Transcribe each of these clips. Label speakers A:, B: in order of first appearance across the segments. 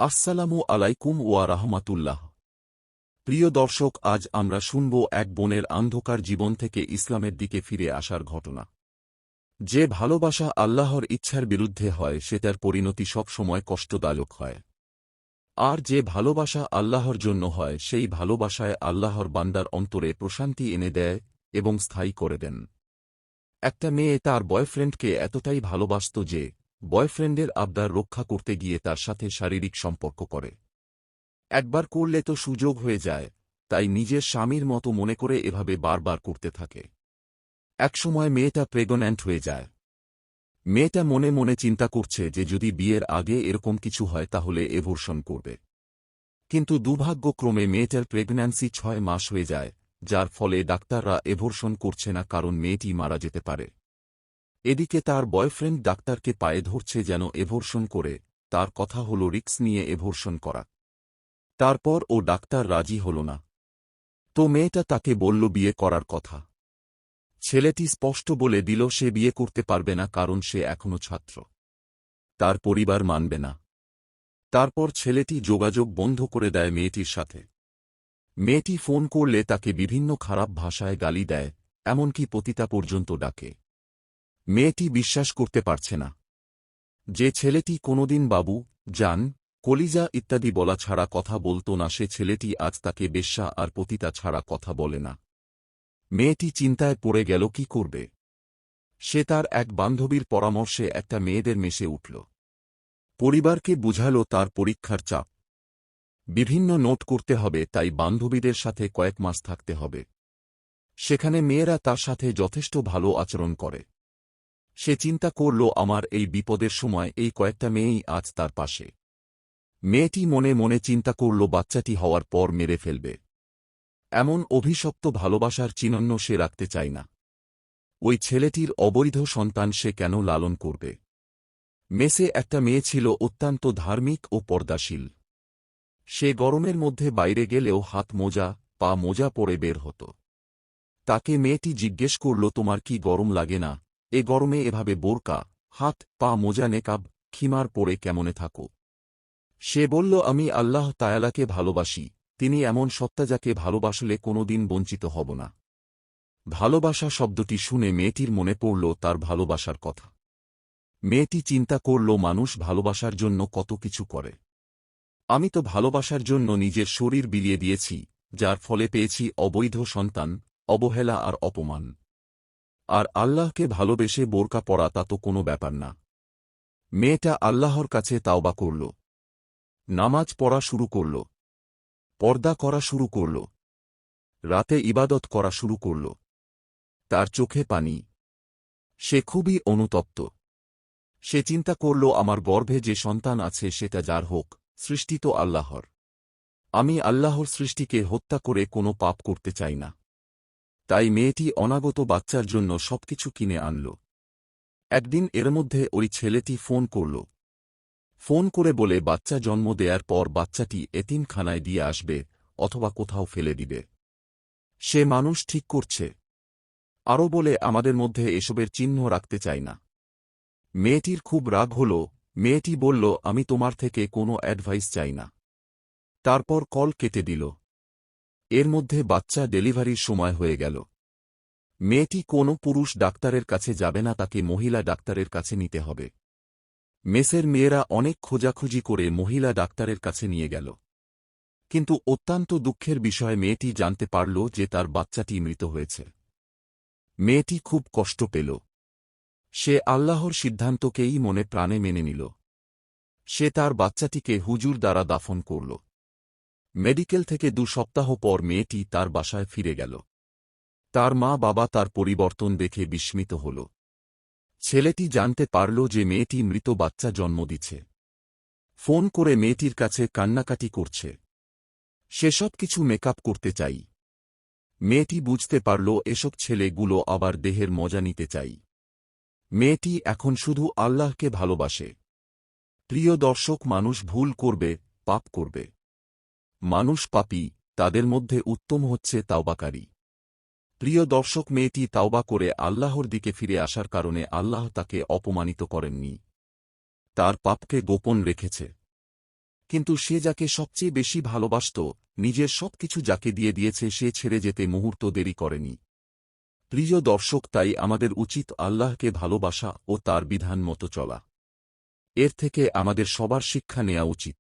A: আসসালামু আলাইকুম ওয়া রাহমাতুল্লাহ। প্রিয় দর্শক, আজ আমরা শুনব এক বোনের অন্ধকার জীবন থেকে ইসলামের দিকে ফিরে আসার ঘটনা। যে ভালোবাসা আল্লাহর ইচ্ছার বিরুদ্ধে হয় সেটার পরিণতি সব সময় কষ্টদায়ক হয়। আর যে ভালোবাসা আল্লাহর জন্য হয় সেই ভালোবাসায় আল্লাহর বান্দার অন্তরে প্রশান্তি এনে দেয় এবং স্থায়ী করে দেন। একটা মেয়ে তার বয়ফ্রেন্ডকে এতটাই ভালোবাসত যে বয়ফ্রেন্ডের আবদার রক্ষা করতে গিয়ে তার সাথে শারীরিক সম্পর্ক করে। একবার করলে তো সুযোগ হয়ে যায়, তাই নিজের স্বামীর মতো মনে করে এভাবে বারবার করতে থাকে। একসময় মেয়েটা প্রেগন্যান্ট হয়ে যায়। মেয়েটা মনে মনে চিন্তা করছে যে যদি বিয়ের আগে এরকম কিছু হয় তাহলে এভর্শন করবে। কিন্তু দুর্ভাগ্যক্রমে মেয়েটার প্রেগন্যান্সি 6 মাস হয়ে যায়, যার ফলে ডাক্তাররা এভর্শন করছে না কারণ মেয়েটি মারা যেতে পারে। এদিকে তার বয়ফ্রেন্ড ডাক্তারকে পায়ে ধরছে যেন এভর্শন করে, তার কথা হল রিস্ক নিয়ে এভর্শন করা। তারপর ও ডাক্তার রাজি হল না। তো মেয়েটা তাকে বলল বিয়ে করার কথা। ছেলেটি স্পষ্ট বলে দিল সে বিয়ে করতে পারবে না কারণ সে এখনো ছাত্র। তার পরিবার মানবে না। তারপর ছেলেটি যোগাযোগ বন্ধ করে দেয় মেয়েটির সাথে। মেয়েটি ফোন করলে তাকে বিভিন্ন খারাপ ভাষায় গালি দেয়, এমনকি পতিতা পর্যন্ত ডাকে। মেয়েটি বিশ্বাস করতে পারছে না যে ছেলেটি কোনোদিন বাবু, জান, কলিজা ইত্যাদি বলা ছাড়া কথা বলতো না, সে ছেলেটি আজ তাকে বেশ্যা আর পতিতা ছাড়া কথা বলে না। মেয়েটি চিন্তায় পড়ে গেল কি করবে। সে তার এক বান্ধবীর পরামর্শে একটা মেয়েদের মেশে উঠল। পরিবারকে বুঝাল তার পরীক্ষার চাপ, বিভিন্ন নোট করতে হবে, তাই বান্ধবীদের সাথে কয়েক মাস থাকতে হবে। সেখানে মেয়েরা তার সাথে যথেষ্ট ভালো আচরণ করে। সে চিন্তা করল আমার এই বিপদের সময় এই কয়েকটা মেয়েই আজ তার পাশে। মেয়েটি মনে মনে চিন্তা করল বাচ্চাটি হওয়ার পর মেরে ফেলবে। এমন অভিশপ্ত ভালোবাসার চিহ্ন সে রাখতে চায় না। ওই ছেলেটির অবৈধ সন্তান সে কেন লালন করবে। মেসে একটা মেয়ে ছিল অত্যন্ত ধার্মিক ও পর্দাশীল। সে গরমের মধ্যে বাইরে গেলেও হাত মোজা, পা মোজা পরে বের হতো। তাকে মেয়েটি জিজ্ঞেস করল তোমার কি গরম লাগে না, এ গরমে এভাবে বোরকা, হাত পা মোজা নেকাব খিমার পরে কেমনে থাকো। সে বলল আমি আল্লাহ তায়ালাকে ভালোবাসি, তিনি এমন সত্তা যাকে ভালোবাসলে কোনোদিন বঞ্চিত হব না। ভালোবাসা শব্দটি শুনে মেয়েটির মনে পড়ল তার ভালোবাসার কথা। মেয়েটি চিন্তা করল মানুষ ভালোবাসার জন্য কত কিছু করে। আমি তো ভালোবাসার জন্য নিজের শরীর বিলিয়ে দিয়েছি, যার ফলে পেয়েছি অবৈধ সন্তান, অবহেলা আর অপমান। আর আল্লাহকে ভালোবেসে বোরকা পরা তা তো কোনো ব্যাপার না। মেয়েটা আল্লাহর কাছে তাওবা করল, নামাজ পড়া শুরু করল, পর্দা করা শুরু করল, রাতে ইবাদত করা শুরু করল। তার চোখে পানি। সে খুবই অনুতপ্ত। সে চিন্তা করল আমার গর্ভে যে সন্তান আছে সেটা যার হোক, সৃষ্টি তো আল্লাহর। আমি আল্লাহর সৃষ্টিকে হত্যা করে কোনো পাপ করতে চাই না। তাই মেয়েটি অনাগত বাচ্চার জন্য সবকিছু কিনে আনল। একদিন এর মধ্যে ওই ছেলেটি ফোন করল। ফোন করে বলে বাচ্চা জন্ম দেয়ার পর বাচ্চাটি এতিমখানায় দিয়ে আসবে অথবা কোথাও ফেলে দিবে। সে মানুষ ঠিক করছে। আরও বলে আমাদের মধ্যে এসবের চিহ্ন রাখতে চাই না। মেয়েটির খুব রাগ হল। মেয়েটি বলল আমি তোমার থেকে কোনো অ্যাডভাইস চাই না। তারপর কল কেটে দিল। এর মধ্যে বাচ্চা ডেলিভারির সময় হয়ে গেল। মেয়েটি কোনো পুরুষ ডাক্তারের কাছে যাবে না, তাকে মহিলা ডাক্তারের কাছে নিতে হবে। মেসের মেয়েরা অনেক খোঁজাখুঁজি করে মহিলা ডাক্তারের কাছে নিয়ে গেল। কিন্তু অত্যন্ত দুঃখের বিষয় মেয়েটি জানতে পারল যে তার বাচ্চাটি মৃত হয়েছে। মেয়েটি খুব কষ্ট পেল। সে আল্লাহর সিদ্ধান্তকেই মনে প্রাণে মেনে নিল। সে তার বাচ্চাটিকে হুজুর দ্বারা দাফন করল। মেডিকেল থেকে 2 সপ্তাহ পর মেয়েটি তার বাসায় ফিরে গেল। তার মা বাবা তার পরিবর্তন দেখে বিস্মিত হল। ছেলেটি জানতে পারল যে মেয়েটি মৃত বাচ্চা জন্ম দিচ্ছে। ফোন করে মেয়েটির কাছে কান্নাকাটি করছে। সেসব কিছু মেকআপ করতে চাই। মেয়েটি বুঝতে পারল এসব ছেলেগুলো আবার দেহের মজা নিতে চাই। মেয়েটি এখন শুধু আল্লাহকে ভালোবাসে। প্রিয় দর্শক, মানুষ ভুল করবে, পাপ করবে। মানুষ পাপী, তাদের মধ্যে উত্তম হচ্ছে তাওবাকারী। প্রিয় দর্শক, মেয়েটি তাওবা করে আল্লাহর দিকে ফিরে আসার কারণে আল্লাহ তাকে অপমানিত করেননি। তার পাপকে গোপন রেখেছে। কিন্তু সে যাকে সবচেয়ে বেশি ভালোবাসত, নিজের সবকিছু যাকে দিয়ে দিয়েছে, সে ছেড়ে যেতে মুহূর্ত দেরি করেনি। প্রিয় দর্শক, তাই আমাদের উচিত আল্লাহকে ভালোবাসা ও তার বিধান মতো চলা। এর থেকে আমাদের সবার শিক্ষা নেওয়া উচিত।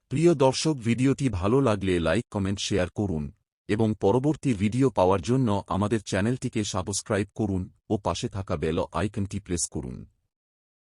A: প্রিয় দর্শক, ভিডিওটি ভালো লাগলে লাইক, কমেন্ট, শেয়ার করুন এবং পরবর্তী ভিডিও পাওয়ার জন্য আমাদের চ্যানেলটিকে সাবস্ক্রাইব করুন ও পাশে থাকা বেল আইকনটি প্রেস করুন।